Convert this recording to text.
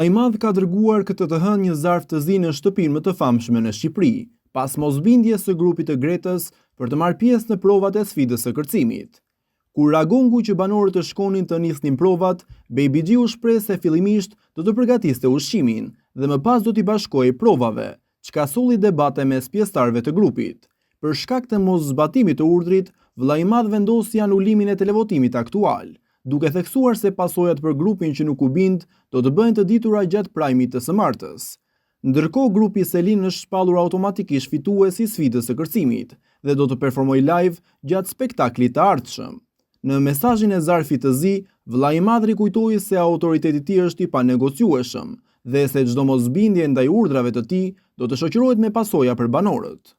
Ai madh ka dërguar këtë të hënë një zarf të zi në shtëpinë më të famshme në Shqipëri, pas mosbindjes së grupit të Gretës për të marrë pjesë në provat e sfidës së kërcimit. Kur ragongu që banorët të shkonin të nisnin provat, Baby G u shpreh se fillimisht do të përgatiste ushqimin dhe më pas do t'i bashkojë provave, çka solli debate mes pjesëtarëve të grupit. Për shkak të moszbatimit të urdhrit, vllai i madh vendosi anulimin e televotimit aktual, duke theksuar se pasojat për grupin që nuk u bind do të bëhen të ditura gjatë prajmit të së martës. Ndërkohë grupi Selin është shpallur automatikisht fitues i sfidës së kërcimit dhe do të performojë live gjatë spektaklit të ardhshëm. Në mesazhin e zarfit të zi, vllai i madh rikujtoi se autoriteti i tij është i panegociueshëm dhe se çdo mosbindje ndaj urdhrave të tij do të shoqërohet me pasoja për banorët.